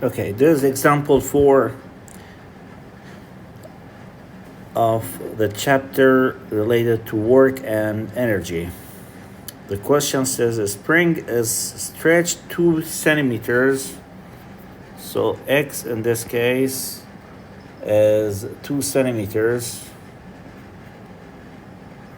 Okay, this is example 4 of the chapter related to work and energy. The question says a spring is stretched 2 centimeters. So X in this case is 2 centimeters,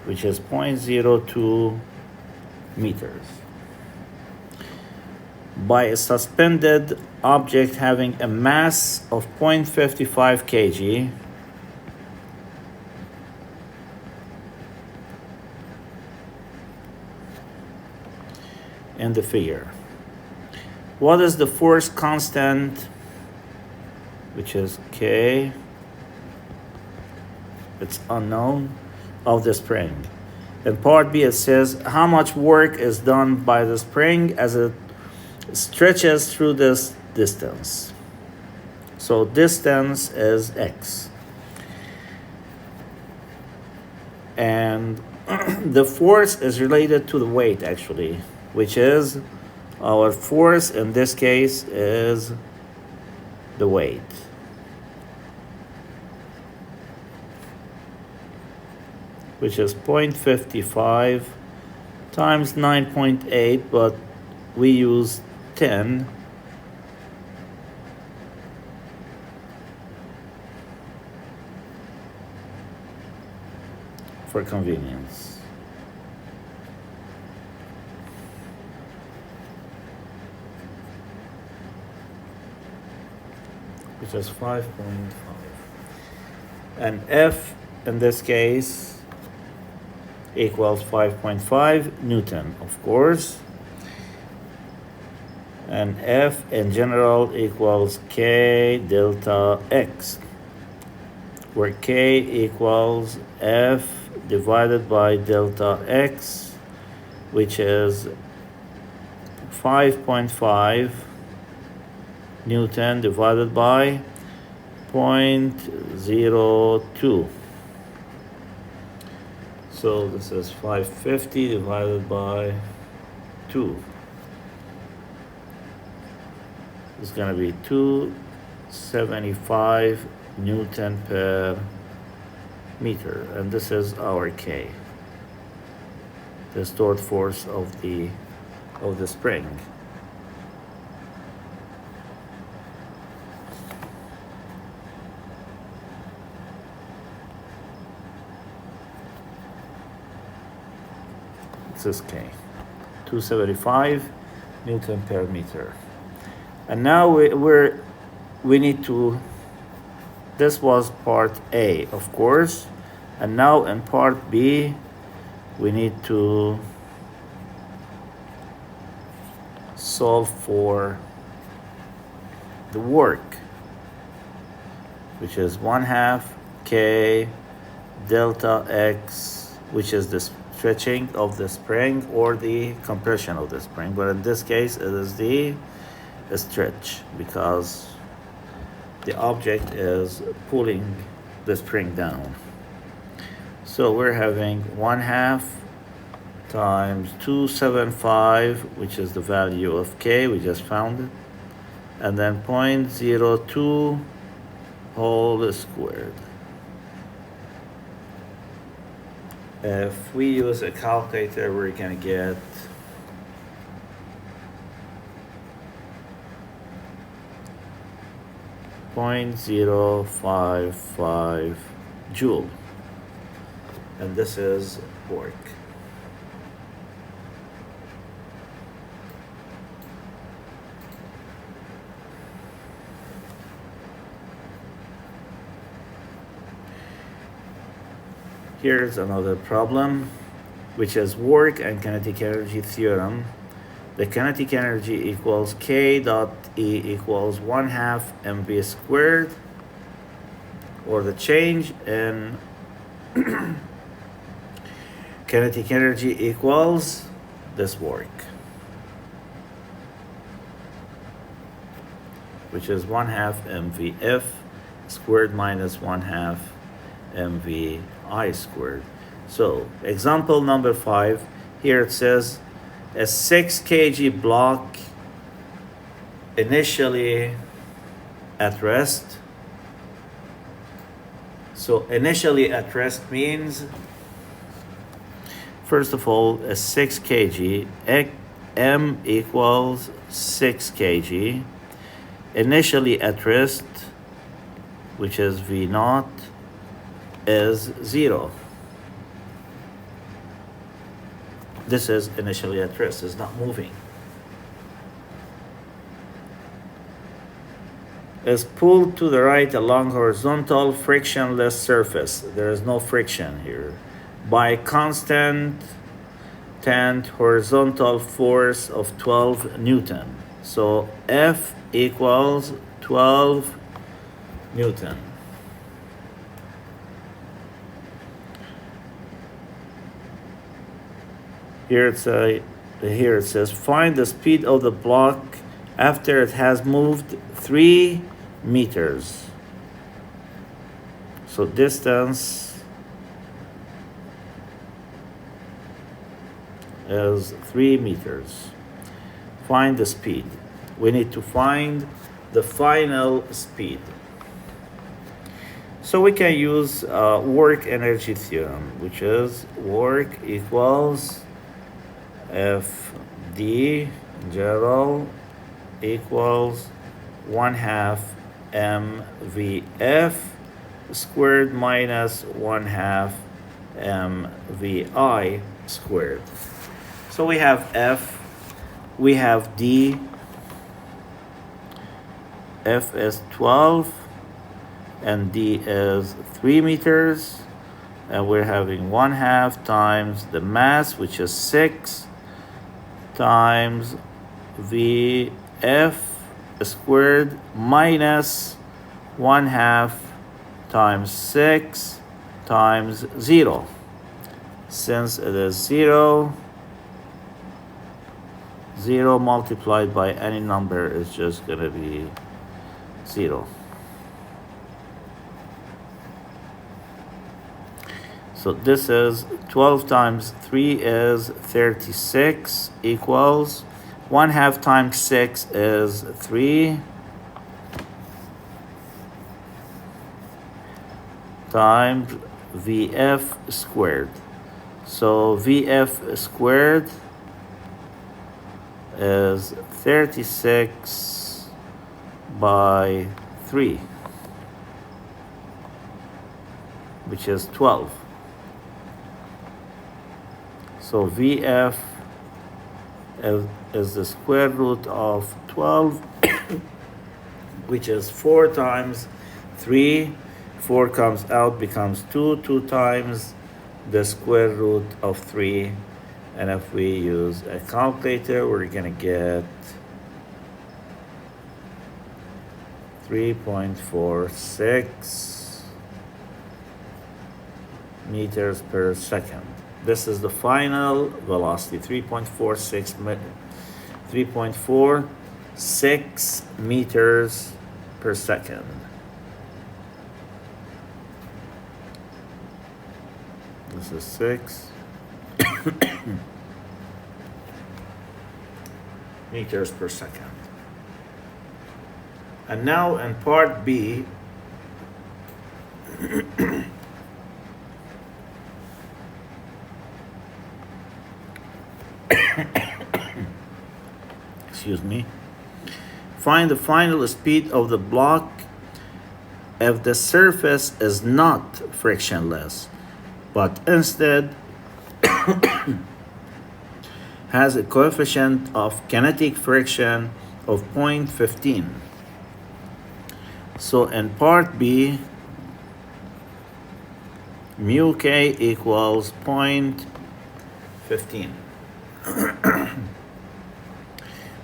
which is 0.02 meters, by a suspended object having a mass of 0.55 kg. In the figure. What is the force constant, which is K, it's unknown, of the spring? In part B, it says how much work is done by the spring as it stretches through this distance. So distance is X. And the force is related to the weight, actually, which is our force in this case is the weight. Which is 0.55 times 9.8, but we use 10. For convenience. Which is 5.5. And F in this case equals 5.5 Newton, of course. And F in general equals K delta X, where K equals F divided by delta X, which is 5.5 Newton divided by 0.02. So this is 550 divided by 2. It's going to be 275 Newton per meter, and this is our K, the stored force of the spring. This is K, 275 Newton per meter. And now we need to, this was part A, of course, and now in part B, we need to solve for the work, which is 1/2 K delta X, which is the stretching of the spring or the compression of the spring, but in this case it is the stretch because the object is pulling the spring down. So we're having 1/2 times 275, which is the value of K, we just found it, and then 0.02 whole squared. If we use a calculator, we're gonna get 0.055 joule, and this is work. Here's another problem, which is work and kinetic energy theorem. The kinetic energy equals K dot E equals 1/2 mv squared, or the change in kinetic energy equals this work, which is 1/2 mvf squared minus 1/2 mvi squared. So example number 5, here it says a 6 kg block initially at rest. So initially at rest means, first of all, a 6 kg, M equals 6 kg. Initially at rest, which is V naught, is 0. This is initially at rest, it's not moving. Is pulled to the right along horizontal frictionless surface. There is no friction here. By constant horizontal force of 12 Newton. So F equals 12 Newton. Here it says find the speed of the block after it has moved 3 meters. So distance is 3 meters. Find the speed. We need to find the final speed. So we can use work energy theorem, which is work equals Fd general equals 1/2 mvf squared minus 1/2 mvi squared. So we have F, we have D. F is 12 and D is 3 meters, and we're having 1/2 times the mass, which is 6, times VF squared minus 1/2 times 6 times 0. Since it is 0, 0 multiplied by any number is just going to be 0. So this is 12 times 3 is 36 equals 1/2 times 6 is 3 times VF squared. So VF squared is 36 by 3, which is 12. So VF is the square root of 12, which is 4 times 3. 4 comes out, becomes 2. 2 times the square root of 3. And if we use a calculator, we're going to get 3.46 meters per second. This is the final velocity, 3.46 meters per second. This is 6 meters per second. And now in part B, excuse me, find the final speed of the block if the surface is not frictionless, but instead has a coefficient of kinetic friction of 0.15. So in part B, mu k equals 0.15.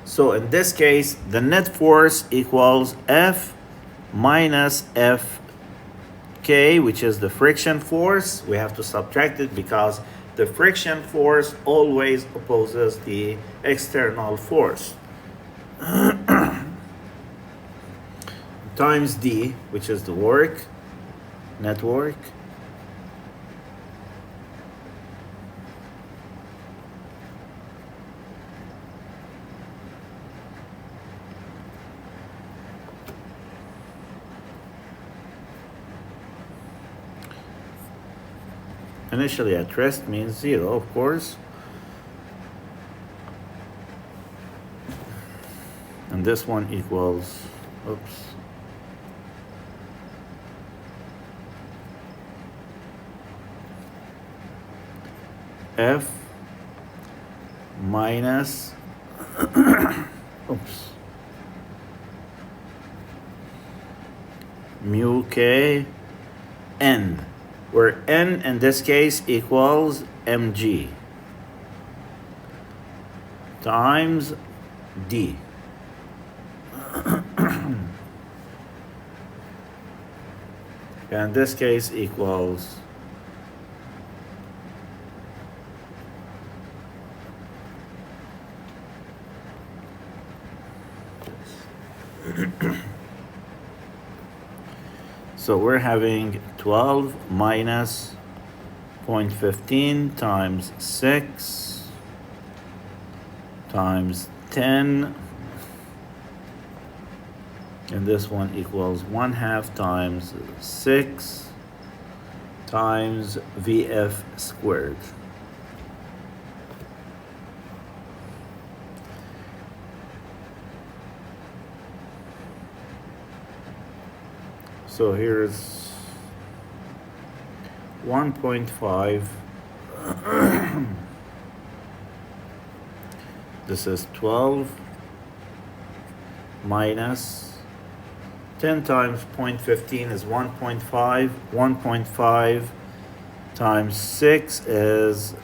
So in this case, the net force equals F minus Fk, which is the friction force. We have to subtract it because the friction force always opposes the external force. Times D, which is the work, net work. initially at rest means 0, of course. And this one equals, oops. F minus, oops, mu k n, where n in this case equals mg times d. And this case equals so we're having 12 minus 0.15 times 6 times 10, and this one equals 1/2 times 6 times VF squared. So here's 1.5. This is 12 minus 10 times 0.15 is 1.5. 1.5 times 6 is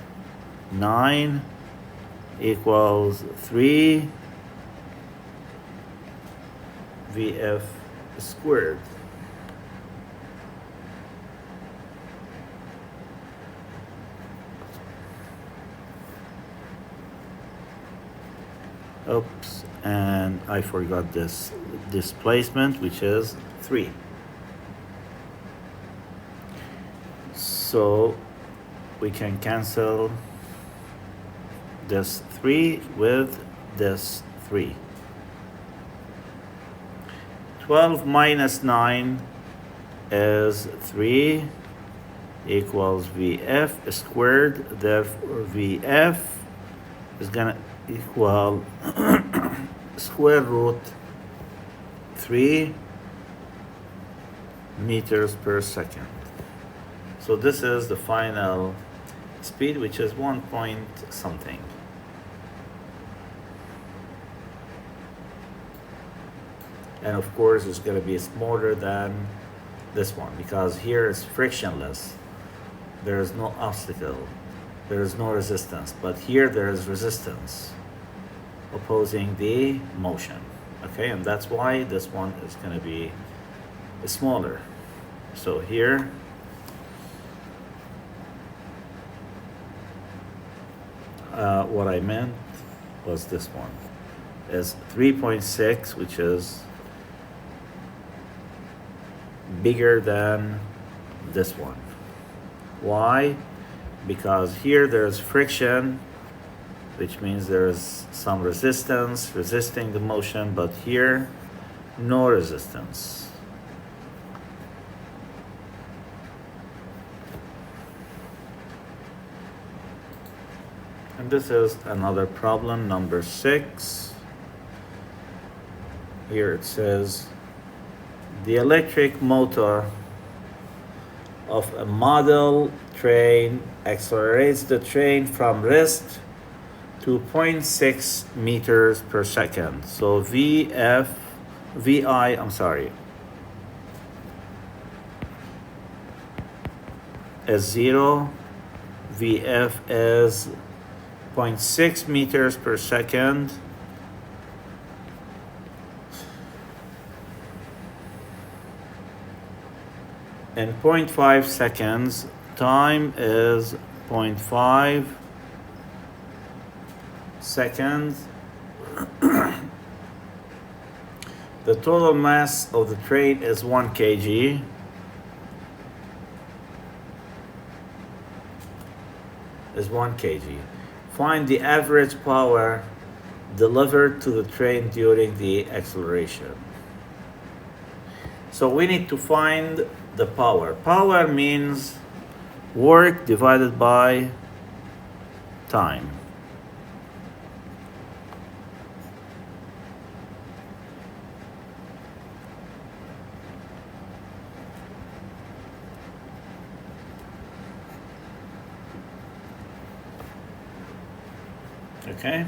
9 equals 3 VF squared. Oops, and I forgot this displacement, which is 3. So we can cancel this 3 with this 3. 12 minus 9 is 3 equals VF squared. Therefore VF is gonna equal square root 3 meters per second. So this is the final speed, which is 1 point something. And of course it's going to be smaller than this one because here is frictionless. There is no obstacle. There is no resistance. But here there is resistance opposing the motion. Okay, and that's why this one is going to be smaller. So here what I meant was this one is 3.6, which is bigger than this one. Why? Because here there's friction, which means there's some resistance resisting the motion, but here no resistance. And this is another problem, number 6. Here it says the electric motor of a model train accelerates the train from rest to 0.6 meters per second. So VI, is 0, VF is 0.6 meters per second. In 0.5 seconds, time is 0.5 seconds. The total mass of the train is 1 kg. Find the average power delivered to the train during the acceleration. So we need to find the power. Power means work divided by time. Okay?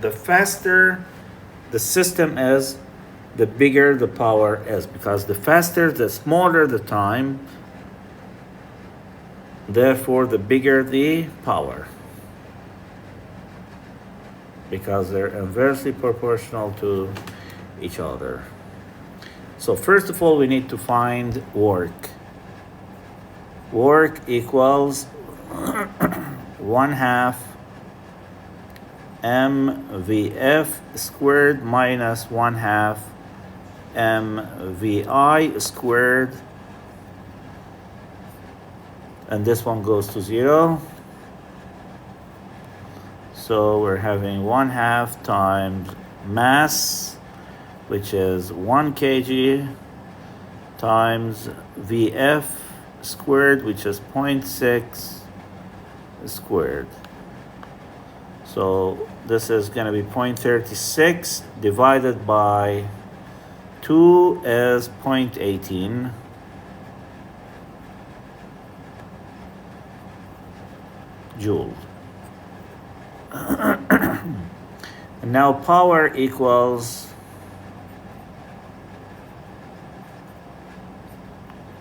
The faster the system is, the bigger the power is, because the faster, the smaller the time, therefore the bigger the power, because they're inversely proportional to each other. So first of all, we need to find work. Work equals 1/2 mvf squared minus 1/2 mvi squared, and this one goes to 0. So we're having 1/2 times mass, which is 1 kg, times vf squared, which is 0.6 squared. So this is going to be 0.36 divided by 2 is 0.18. Joule. And now power equals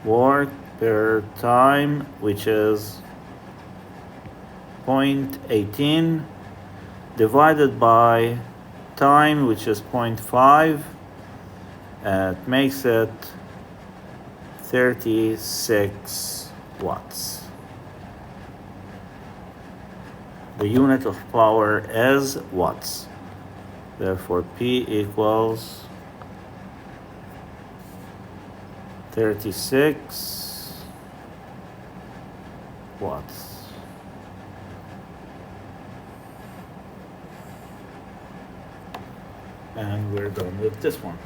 work per time, which is 0.18 divided by time, which is 0.5. It makes it 36 watts. The unit of power is watts. Therefore, P equals 36 watts. And we're done with this one.